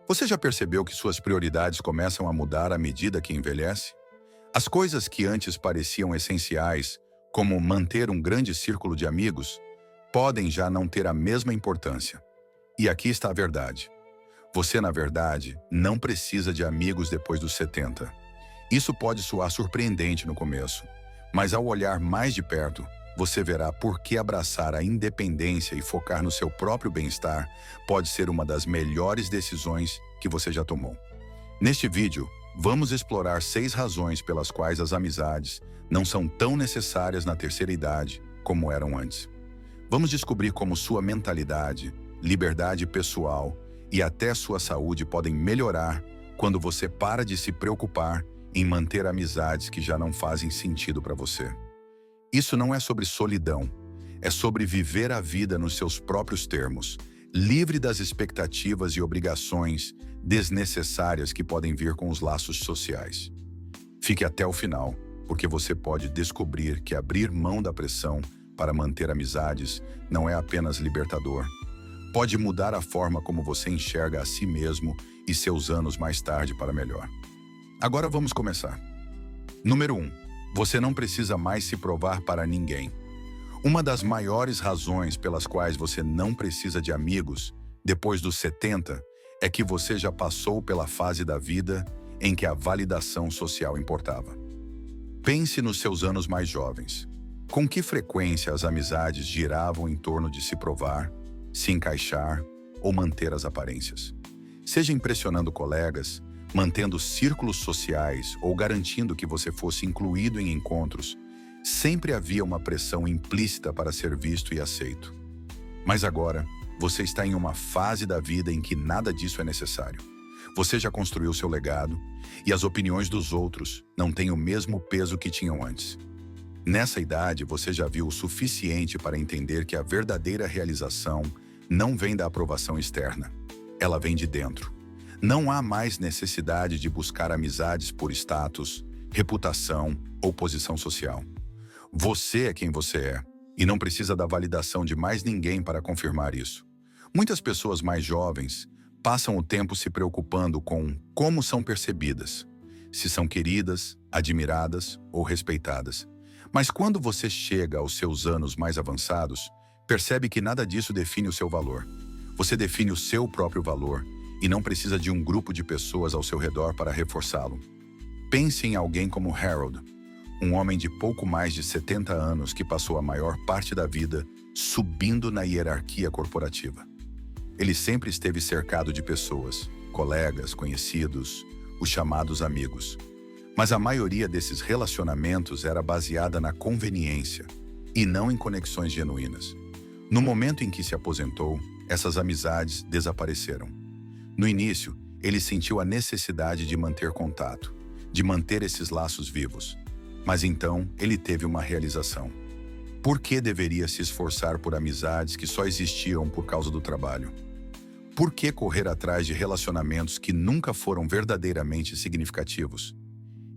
Você já percebeu que suas prioridades começam a mudar à medida que envelhece? As coisas que antes pareciam essenciais, como manter um grande círculo de amigos, podem já não ter a mesma importância. E aqui está a verdade. Você, na verdade, não precisa de amigos depois dos 70. Isso pode soar surpreendente no começo, mas ao olhar mais de perto, você verá por que abraçar a independência e focar no seu próprio bem-estar pode ser uma das melhores decisões que você já tomou. Neste vídeo, vamos explorar 6 razões pelas quais as amizades não são tão necessárias na terceira idade como eram antes. Vamos descobrir como sua mentalidade, liberdade pessoal e até sua saúde podem melhorar quando você para de se preocupar em manter amizades que já não fazem sentido para você. Isso não é sobre solidão, é sobre viver a vida nos seus próprios termos, livre das expectativas e obrigações desnecessárias que podem vir com os laços sociais. Fique até o final, porque você pode descobrir que abrir mão da pressão para manter amizades não é apenas libertador. Pode mudar a forma como você enxerga a si mesmo e seus anos mais tarde para melhor. Agora vamos começar. Número 1. Você não precisa mais se provar para ninguém. Uma das maiores razões pelas quais você não precisa de amigos depois dos 70 é que você já passou pela fase da vida em que a validação social importava. Pense nos seus anos mais jovens. Com que frequência as amizades giravam em torno de se provar, se encaixar ou manter as aparências? Seja impressionando colegas, mantendo círculos sociais ou garantindo que você fosse incluído em encontros, sempre havia uma pressão implícita para ser visto e aceito. Mas agora, você está em uma fase da vida em que nada disso é necessário. Você já construiu seu legado e as opiniões dos outros não têm o mesmo peso que tinham antes. Nessa idade, você já viu o suficiente para entender que a verdadeira realização não vem da aprovação externa, ela vem de dentro. Não há mais necessidade de buscar amizades por status, reputação ou posição social. Você é quem você é, e não precisa da validação de mais ninguém para confirmar isso. Muitas pessoas mais jovens passam o tempo se preocupando com como são percebidas, se são queridas, admiradas ou respeitadas. Mas quando você chega aos seus anos mais avançados, percebe que nada disso define o seu valor. Você define o seu próprio valor e não precisa de um grupo de pessoas ao seu redor para reforçá-lo. Pense em alguém como Harold, um homem de pouco mais de 70 anos que passou a maior parte da vida subindo na hierarquia corporativa. Ele sempre esteve cercado de pessoas, colegas, conhecidos, os chamados amigos. Mas a maioria desses relacionamentos era baseada na conveniência e não em conexões genuínas. No momento em que se aposentou, essas amizades desapareceram. No início, ele sentiu a necessidade de manter contato, de manter esses laços vivos. Mas então, ele teve uma realização. Por que deveria se esforçar por amizades que só existiam por causa do trabalho? Por que correr atrás de relacionamentos que nunca foram verdadeiramente significativos?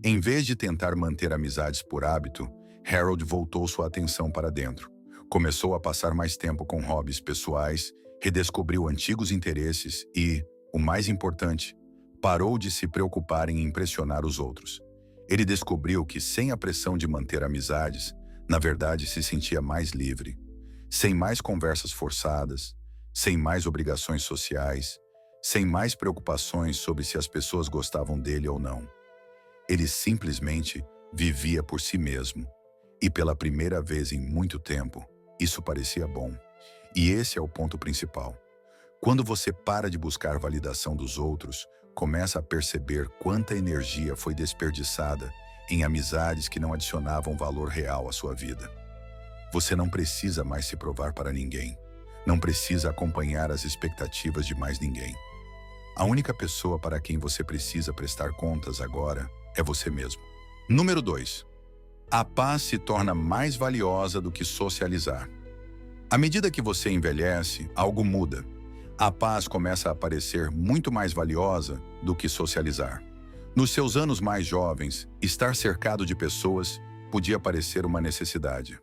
Em vez de tentar manter amizades por hábito, Harold voltou sua atenção para dentro. Começou a passar mais tempo com hobbies pessoais, redescobriu antigos interesses e, o mais importante, parou de se preocupar em impressionar os outros. Ele descobriu que, sem a pressão de manter amizades, na verdade se sentia mais livre. Sem mais conversas forçadas, sem mais obrigações sociais, sem mais preocupações sobre se as pessoas gostavam dele ou não. Ele simplesmente vivia por si mesmo. E pela primeira vez em muito tempo, isso parecia bom. E esse é o ponto principal. Quando você para de buscar validação dos outros, começa a perceber quanta energia foi desperdiçada em amizades que não adicionavam valor real à sua vida. Você não precisa mais se provar para ninguém. Não precisa acompanhar as expectativas de mais ninguém. A única pessoa para quem você precisa prestar contas agora é você mesmo. Número 2. A paz se torna mais valiosa do que socializar. À medida que você envelhece, algo muda. A paz começa a parecer muito mais valiosa do que socializar. Nos seus anos mais jovens, estar cercado de pessoas podia parecer uma necessidade.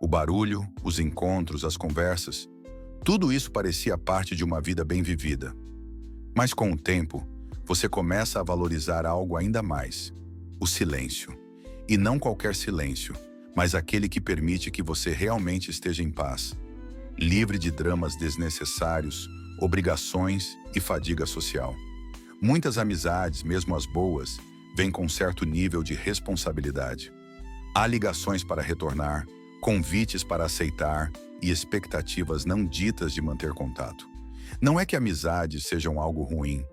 O barulho, os encontros, as conversas, tudo isso parecia parte de uma vida bem vivida. Mas com o tempo, você começa a valorizar algo ainda mais: o silêncio. E não qualquer silêncio, mas aquele que permite que você realmente esteja em paz, livre de dramas desnecessários, obrigações e fadiga social. Muitas amizades, mesmo as boas, vêm com certo nível de responsabilidade. Há ligações para retornar, convites para aceitar e expectativas não ditas de manter contato. Não é que amizades sejam algo ruim,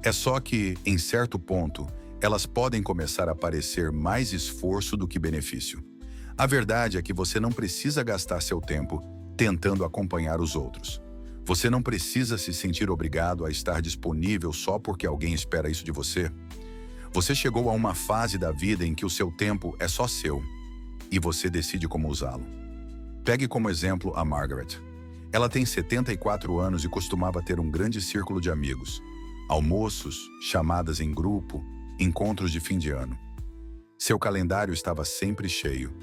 é só que, em certo ponto, elas podem começar a parecer mais esforço do que benefício. A verdade é que você não precisa gastar seu tempo tentando acompanhar os outros. Você não precisa se sentir obrigado a estar disponível só porque alguém espera isso de você. Você chegou a uma fase da vida em que o seu tempo é só seu e você decide como usá-lo. Pegue como exemplo a Margaret. Ela tem 74 anos e costumava ter um grande círculo de amigos. Almoços, chamadas em grupo, encontros de fim de ano. Seu calendário estava sempre cheio.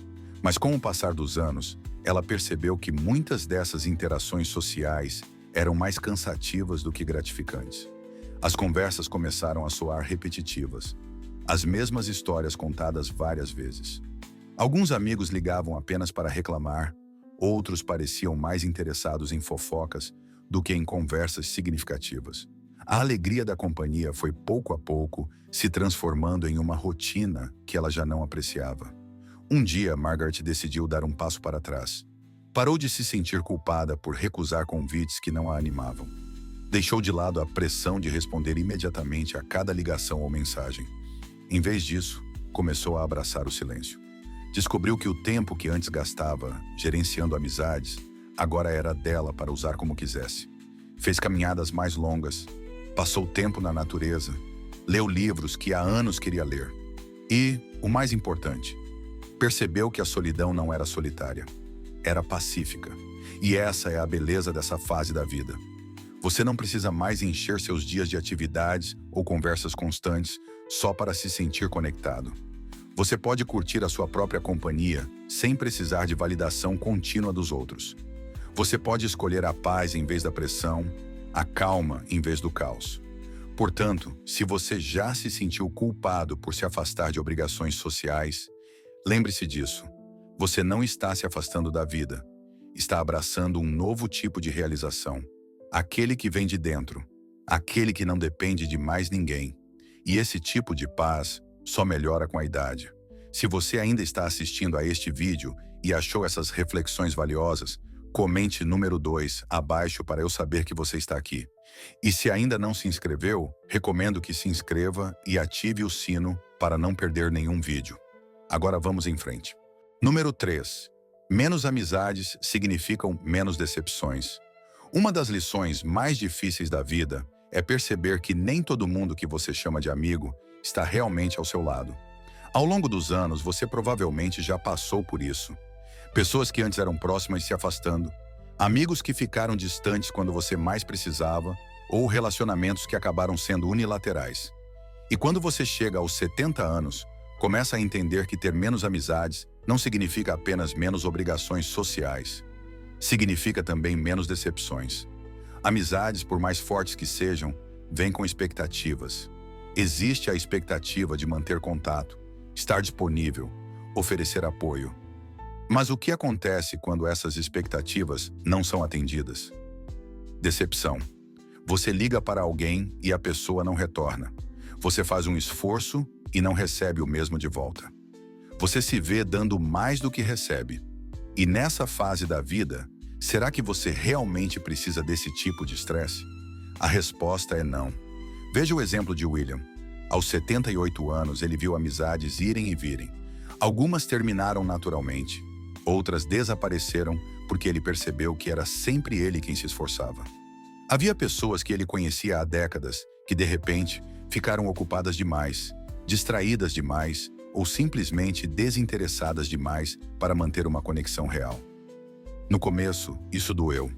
Mas com o passar dos anos, ela percebeu que muitas dessas interações sociais eram mais cansativas do que gratificantes. As conversas começaram a soar repetitivas. As mesmas histórias contadas várias vezes. Alguns amigos ligavam apenas para reclamar, outros pareciam mais interessados em fofocas do que em conversas significativas. A alegria da companhia foi pouco a pouco se transformando em uma rotina que ela já não apreciava. Um dia, Margaret decidiu dar um passo para trás. Parou de se sentir culpada por recusar convites que não a animavam. Deixou de lado a pressão de responder imediatamente a cada ligação ou mensagem. Em vez disso, começou a abraçar o silêncio. Descobriu que o tempo que antes gastava gerenciando amizades, agora era dela para usar como quisesse. Fez caminhadas mais longas, passou tempo na natureza, leu livros que há anos queria ler. E, o mais importante, percebeu que a solidão não era solitária, era pacífica. E essa é a beleza dessa fase da vida. Você não precisa mais encher seus dias de atividades ou conversas constantes só para se sentir conectado. Você pode curtir a sua própria companhia sem precisar de validação contínua dos outros. Você pode escolher a paz em vez da pressão, a calma em vez do caos. Portanto, se você já se sentiu culpado por se afastar de obrigações sociais, lembre-se disso. Você não está se afastando da vida. Está abraçando um novo tipo de realização. Aquele que vem de dentro. Aquele que não depende de mais ninguém. E esse tipo de paz só melhora com a idade. Se você ainda está assistindo a este vídeo e achou essas reflexões valiosas, comente número 2 abaixo para eu saber que você está aqui. E se ainda não se inscreveu, recomendo que se inscreva e ative o sino para não perder nenhum vídeo. Agora vamos em frente. Número 3. Menos amizades significam menos decepções. Uma das lições mais difíceis da vida é perceber que nem todo mundo que você chama de amigo está realmente ao seu lado. Ao longo dos anos, você provavelmente já passou por isso. Pessoas que antes eram próximas se afastando, amigos que ficaram distantes quando você mais precisava, ou relacionamentos que acabaram sendo unilaterais. E quando você chega aos 70 anos, começa a entender que ter menos amizades não significa apenas menos obrigações sociais. Significa também menos decepções. Amizades, por mais fortes que sejam, vêm com expectativas. Existe a expectativa de manter contato, estar disponível, oferecer apoio. Mas o que acontece quando essas expectativas não são atendidas? Decepção. Você liga para alguém e a pessoa não retorna. Você faz um esforço e não recebe o mesmo de volta. Você se vê dando mais do que recebe. E nessa fase da vida, será que você realmente precisa desse tipo de estresse? A resposta é não. Veja o exemplo de William. Aos 78 anos, ele viu amizades irem e virem. Algumas terminaram naturalmente, outras desapareceram porque ele percebeu que era sempre ele quem se esforçava. Havia pessoas que ele conhecia há décadas que, de repente, ficaram ocupadas demais, distraídas demais ou simplesmente desinteressadas demais para manter uma conexão real. No começo, isso doeu.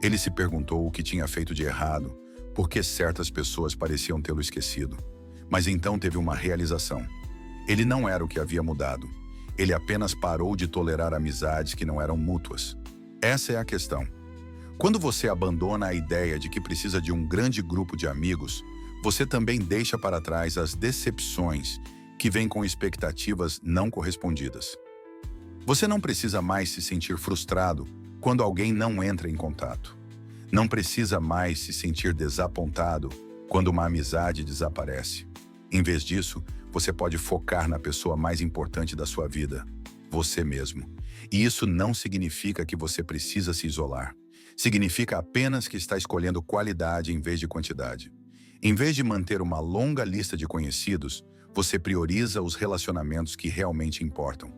Ele se perguntou o que tinha feito de errado, por que certas pessoas pareciam tê-lo esquecido. Mas então teve uma realização. Ele não era o que havia mudado. Ele apenas parou de tolerar amizades que não eram mútuas. Essa é a questão. Quando você abandona a ideia de que precisa de um grande grupo de amigos, você também deixa para trás as decepções que vêm com expectativas não correspondidas. Você não precisa mais se sentir frustrado quando alguém não entra em contato. Não precisa mais se sentir desapontado quando uma amizade desaparece. Em vez disso, você pode focar na pessoa mais importante da sua vida, você mesmo. E isso não significa que você precisa se isolar. Significa apenas que está escolhendo qualidade em vez de quantidade. Em vez de manter uma longa lista de conhecidos, você prioriza os relacionamentos que realmente importam.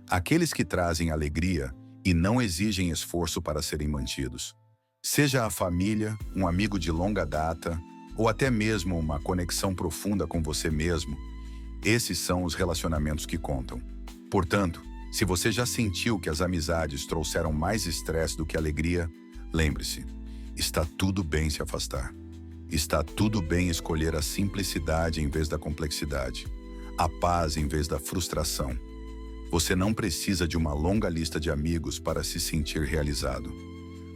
Aqueles que trazem alegria e não exigem esforço para serem mantidos. Seja a família, um amigo de longa data, ou até mesmo uma conexão profunda com você mesmo, esses são os relacionamentos que contam. Portanto, se você já sentiu que as amizades trouxeram mais estresse do que alegria, lembre-se, está tudo bem se afastar. Está tudo bem escolher a simplicidade em vez da complexidade, a paz em vez da frustração. Você não precisa de uma longa lista de amigos para se sentir realizado.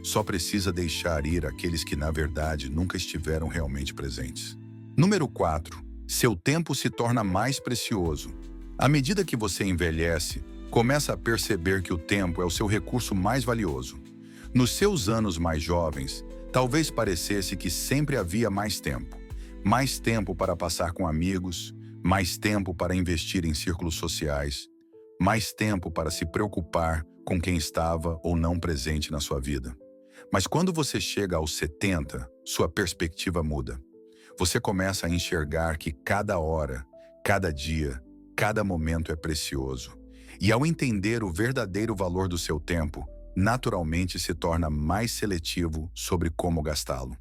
Só precisa deixar ir aqueles que, na verdade, nunca estiveram realmente presentes. Número 4. Seu tempo se torna mais precioso. À medida que você envelhece, começa a perceber que o tempo é o seu recurso mais valioso. Nos seus anos mais jovens, talvez parecesse que sempre havia mais tempo para passar com amigos, mais tempo para investir em círculos sociais, mais tempo para se preocupar com quem estava ou não presente na sua vida. Mas quando você chega aos 70, sua perspectiva muda. Você começa a enxergar que cada hora, cada dia, cada momento é precioso. E ao entender o verdadeiro valor do seu tempo, naturalmente se torna mais seletivo sobre como gastá-lo.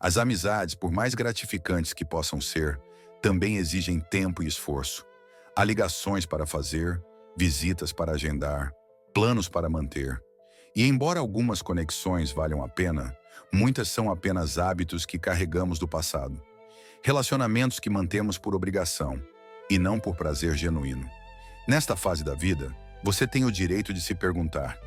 As amizades, por mais gratificantes que possam ser, também exigem tempo e esforço. Há ligações para fazer, visitas para agendar, planos para manter. E embora algumas conexões valham a pena, muitas são apenas hábitos que carregamos do passado. Relacionamentos que mantemos por obrigação e não por prazer genuíno. Nesta fase da vida, você tem o direito de se perguntar: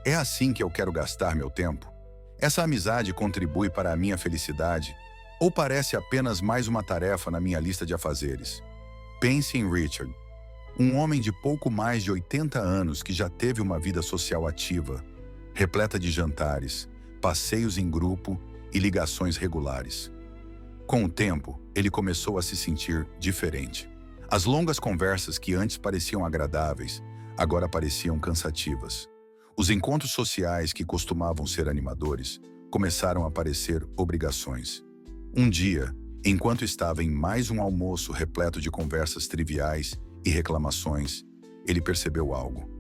é assim que eu quero gastar meu tempo? Essa amizade contribui para a minha felicidade ou parece apenas mais uma tarefa na minha lista de afazeres? Pense em Richard, um homem de pouco mais de 80 anos que já teve uma vida social ativa, repleta de jantares, passeios em grupo e ligações regulares. Com o tempo, ele começou a se sentir diferente. As longas conversas que antes pareciam agradáveis, agora pareciam cansativas. Os encontros sociais que costumavam ser animadores, começaram a parecer obrigações. Um dia, enquanto estava em mais um almoço repleto de conversas triviais e reclamações, ele percebeu algo.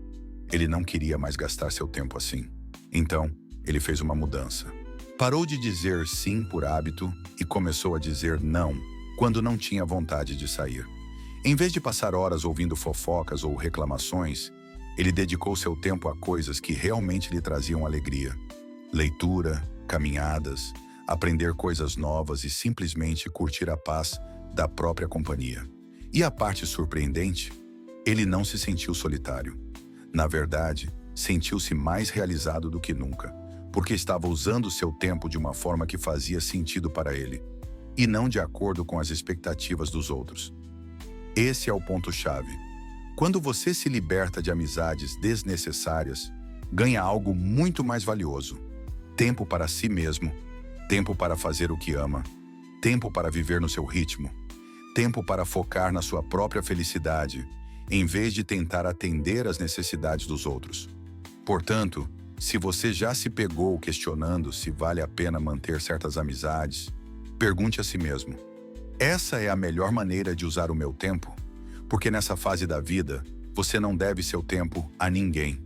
Ele não queria mais gastar seu tempo assim. Então, ele fez uma mudança. Parou de dizer sim por hábito e começou a dizer não quando não tinha vontade de sair. Em vez de passar horas ouvindo fofocas ou reclamações, ele dedicou seu tempo a coisas que realmente lhe traziam alegria. Leitura, caminhadas, aprender coisas novas e simplesmente curtir a paz da própria companhia. E a parte surpreendente, ele não se sentiu solitário. Na verdade, sentiu-se mais realizado do que nunca, porque estava usando seu tempo de uma forma que fazia sentido para ele, e não de acordo com as expectativas dos outros. Esse é o ponto-chave. Quando você se liberta de amizades desnecessárias, ganha algo muito mais valioso: tempo para si mesmo, tempo para fazer o que ama, tempo para viver no seu ritmo, tempo para focar na sua própria felicidade, em vez de tentar atender às necessidades dos outros. Portanto, se você já se pegou questionando se vale a pena manter certas amizades, pergunte a si mesmo: essa é a melhor maneira de usar o meu tempo? Porque nessa fase da vida, você não deve seu tempo a ninguém.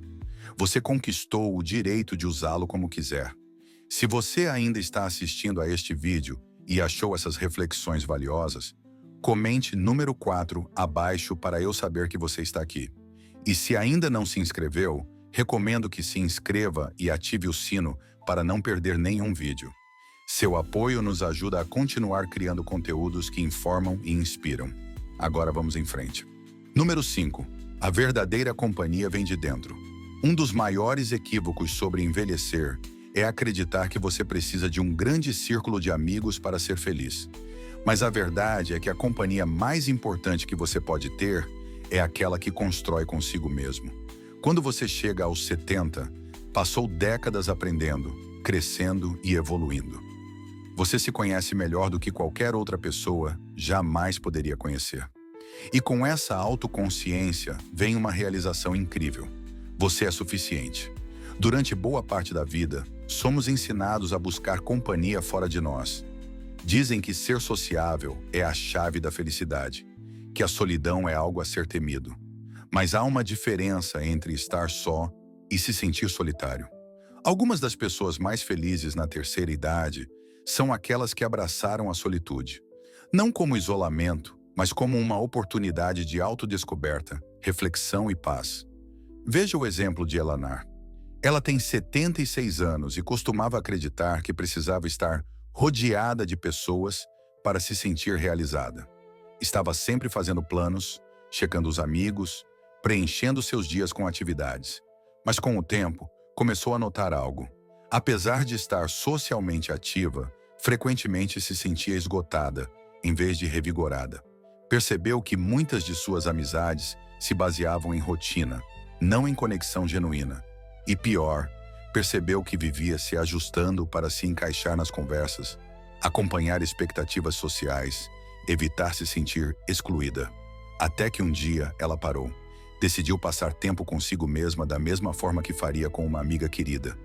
Você conquistou o direito de usá-lo como quiser. Se você ainda está assistindo a este vídeo e achou essas reflexões valiosas, comente número 4 abaixo para eu saber que você está aqui. E se ainda não se inscreveu, recomendo que se inscreva e ative o sino para não perder nenhum vídeo. Seu apoio nos ajuda a continuar criando conteúdos que informam e inspiram. Agora vamos em frente. Número 5. A verdadeira companhia vem de dentro. Um dos maiores equívocos sobre envelhecer é acreditar que você precisa de um grande círculo de amigos para ser feliz. Mas a verdade é que a companhia mais importante que você pode ter é aquela que constrói consigo mesmo. Quando você chega aos 70, passou décadas aprendendo, crescendo e evoluindo. Você se conhece melhor do que qualquer outra pessoa jamais poderia conhecer. E com essa autoconsciência vem uma realização incrível. Você é suficiente. Durante boa parte da vida, somos ensinados a buscar companhia fora de nós. Dizem que ser sociável é a chave da felicidade, que a solidão é algo a ser temido. Mas há uma diferença entre estar só e se sentir solitário. Algumas das pessoas mais felizes na terceira idade são aquelas que abraçaram a solitude, não como isolamento, mas como uma oportunidade de autodescoberta, reflexão e paz. Veja o exemplo de Elanar. Ela tem 76 anos e costumava acreditar que precisava estar rodeada de pessoas para se sentir realizada. Estava sempre fazendo planos, checando os amigos, preenchendo seus dias com atividades. Mas com o tempo, começou a notar algo. Apesar de estar socialmente ativa, frequentemente se sentia esgotada, em vez de revigorada. Percebeu que muitas de suas amizades se baseavam em rotina, não em conexão genuína. E pior, percebeu que vivia se ajustando para se encaixar nas conversas, acompanhar expectativas sociais, evitar se sentir excluída. Até que um dia ela parou. Decidiu passar tempo consigo mesma da mesma forma que faria com uma amiga querida,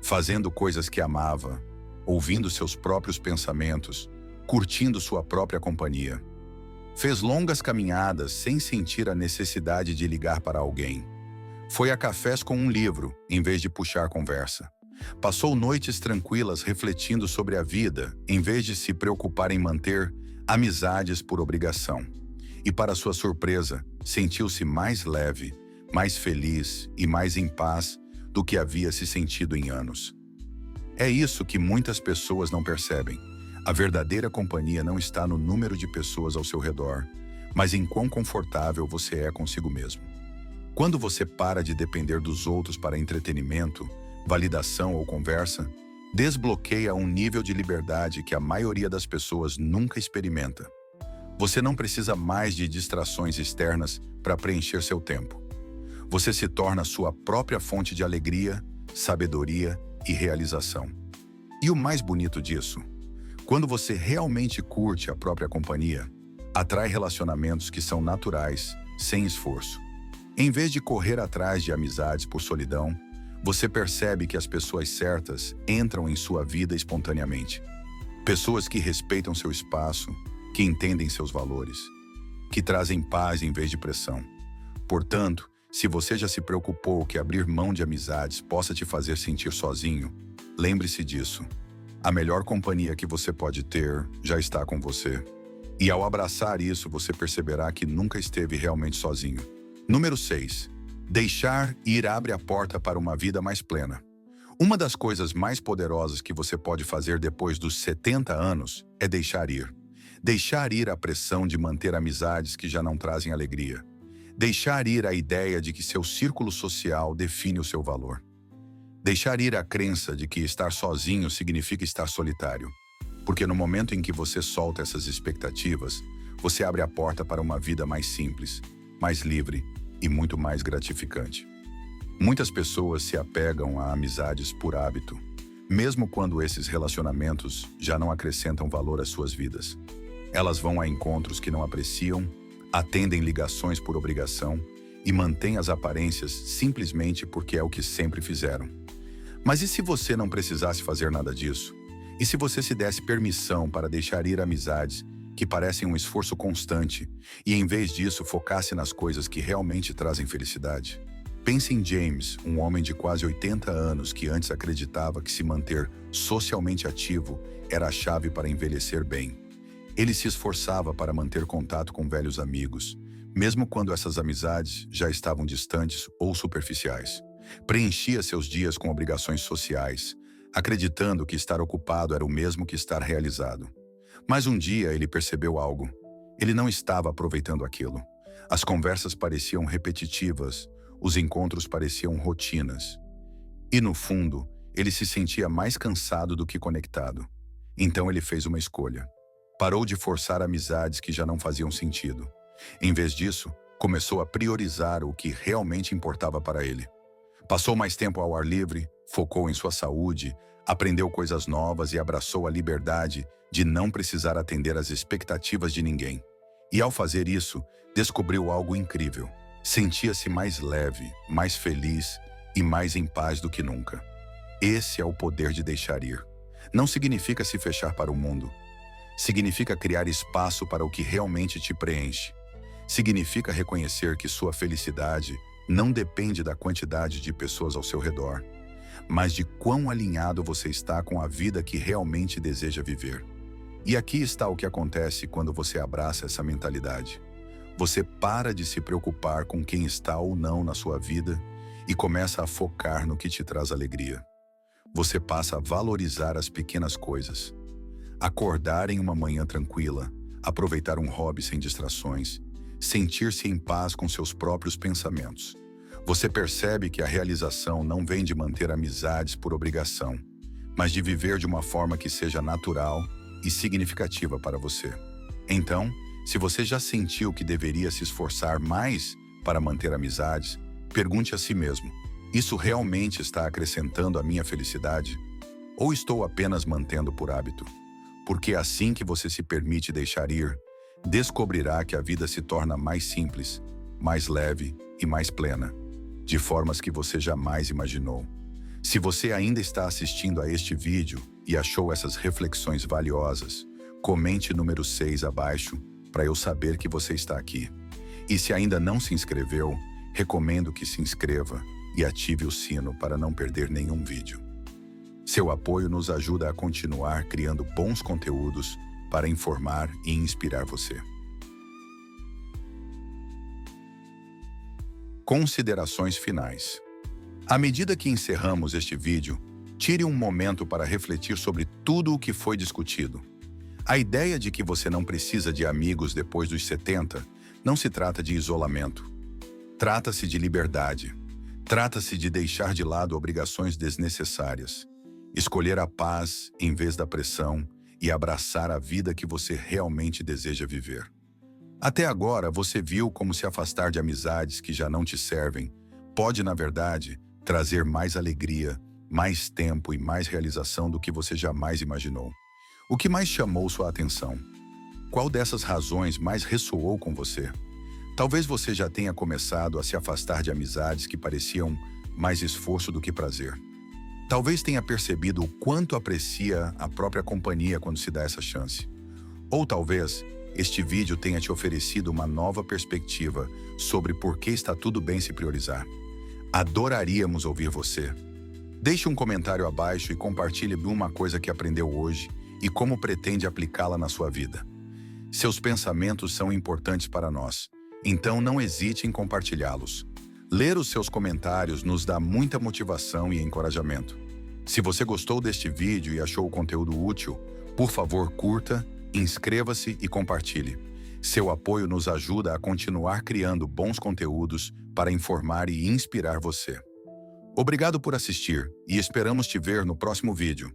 fazendo coisas que amava, ouvindo seus próprios pensamentos, curtindo sua própria companhia. Fez longas caminhadas sem sentir a necessidade de ligar para alguém. Foi a cafés com um livro, em vez de puxar conversa. Passou noites tranquilas refletindo sobre a vida, em vez de se preocupar em manter amizades por obrigação. E para sua surpresa, sentiu-se mais leve, mais feliz e mais em paz do que havia se sentido em anos. É isso que muitas pessoas não percebem. A verdadeira companhia não está no número de pessoas ao seu redor, mas em quão confortável você é consigo mesmo. Quando você para de depender dos outros para entretenimento, validação ou conversa, desbloqueia um nível de liberdade que a maioria das pessoas nunca experimenta. Você não precisa mais de distrações externas para preencher seu tempo. Você se torna sua própria fonte de alegria, sabedoria e realização. E o mais bonito disso, quando você realmente curte a própria companhia, atrai relacionamentos que são naturais, sem esforço. Em vez de correr atrás de amizades por solidão, você percebe que as pessoas certas entram em sua vida espontaneamente. Pessoas que respeitam seu espaço, que entendem seus valores, que trazem paz em vez de pressão. Portanto, se você já se preocupou que abrir mão de amizades possa te fazer sentir sozinho, lembre-se disso. A melhor companhia que você pode ter já está com você. E ao abraçar isso, você perceberá que nunca esteve realmente sozinho. Número 6. Deixar ir abre a porta para uma vida mais plena. Uma das coisas mais poderosas que você pode fazer depois dos 70 anos é deixar ir. Deixar ir a pressão de manter amizades que já não trazem alegria. Deixar ir a ideia de que seu círculo social define o seu valor. Deixar ir a crença de que estar sozinho significa estar solitário. Porque no momento em que você solta essas expectativas, você abre a porta para uma vida mais simples, mais livre e muito mais gratificante. Muitas pessoas se apegam a amizades por hábito, mesmo quando esses relacionamentos já não acrescentam valor às suas vidas. Elas vão a encontros que não apreciam, atendem ligações por obrigação e mantêm as aparências simplesmente porque é o que sempre fizeram. Mas e se você não precisasse fazer nada disso? E se você se desse permissão para deixar ir amizades que parecem um esforço constante e, em vez disso, focasse nas coisas que realmente trazem felicidade? Pense em James, um homem de quase 80 anos que antes acreditava que se manter socialmente ativo era a chave para envelhecer bem. Ele se esforçava para manter contato com velhos amigos, mesmo quando essas amizades já estavam distantes ou superficiais. Preenchia seus dias com obrigações sociais, acreditando que estar ocupado era o mesmo que estar realizado. Mas um dia ele percebeu algo. Ele não estava aproveitando aquilo. As conversas pareciam repetitivas, os encontros pareciam rotinas. E no fundo, ele se sentia mais cansado do que conectado. Então ele fez uma escolha. Parou de forçar amizades que já não faziam sentido. Em vez disso, começou a priorizar o que realmente importava para ele. Passou mais tempo ao ar livre, focou em sua saúde, aprendeu coisas novas e abraçou a liberdade de não precisar atender às expectativas de ninguém. E ao fazer isso, descobriu algo incrível. Sentia-se mais leve, mais feliz e mais em paz do que nunca. Esse é o poder de deixar ir. Não significa se fechar para o mundo. Significa criar espaço para o que realmente te preenche. Significa reconhecer que sua felicidade não depende da quantidade de pessoas ao seu redor, mas de quão alinhado você está com a vida que realmente deseja viver. E aqui está o que acontece quando você abraça essa mentalidade. Você para de se preocupar com quem está ou não na sua vida e começa a focar no que te traz alegria. Você passa a valorizar as pequenas coisas. Acordar em uma manhã tranquila, aproveitar um hobby sem distrações, sentir-se em paz com seus próprios pensamentos. Você percebe que a realização não vem de manter amizades por obrigação, mas de viver de uma forma que seja natural e significativa para você. Então, se você já sentiu que deveria se esforçar mais para manter amizades, pergunte a si mesmo: isso realmente está acrescentando à minha felicidade? Ou estou apenas mantendo por hábito? Porque é assim que você se permite deixar ir, descobrirá que a vida se torna mais simples, mais leve e mais plena, de formas que você jamais imaginou. Se você ainda está assistindo a este vídeo e achou essas reflexões valiosas, comente número 6 abaixo para eu saber que você está aqui. E se ainda não se inscreveu, recomendo que se inscreva e ative o sino para não perder nenhum vídeo. Seu apoio nos ajuda a continuar criando bons conteúdos para informar e inspirar você. Considerações finais. À medida que encerramos este vídeo, tire um momento para refletir sobre tudo o que foi discutido. A ideia de que você não precisa de amigos depois dos 70 não se trata de isolamento. Trata-se de liberdade. Trata-se de deixar de lado obrigações desnecessárias. Escolher a paz em vez da pressão e abraçar a vida que você realmente deseja viver. Até agora, você viu como se afastar de amizades que já não te servem pode, na verdade, trazer mais alegria, mais tempo e mais realização do que você jamais imaginou. O que mais chamou sua atenção? Qual dessas razões mais ressoou com você? Talvez você já tenha começado a se afastar de amizades que pareciam mais esforço do que prazer. Talvez tenha percebido o quanto aprecia a própria companhia quando se dá essa chance. Ou talvez este vídeo tenha te oferecido uma nova perspectiva sobre por que está tudo bem se priorizar. Adoraríamos ouvir você. Deixe um comentário abaixo e compartilhe uma coisa que aprendeu hoje e como pretende aplicá-la na sua vida. Seus pensamentos são importantes para nós, então não hesite em compartilhá-los. Ler os seus comentários nos dá muita motivação e encorajamento. Se você gostou deste vídeo e achou o conteúdo útil, por favor, curta, inscreva-se e compartilhe. Seu apoio nos ajuda a continuar criando bons conteúdos para informar e inspirar você. Obrigado por assistir e esperamos te ver no próximo vídeo.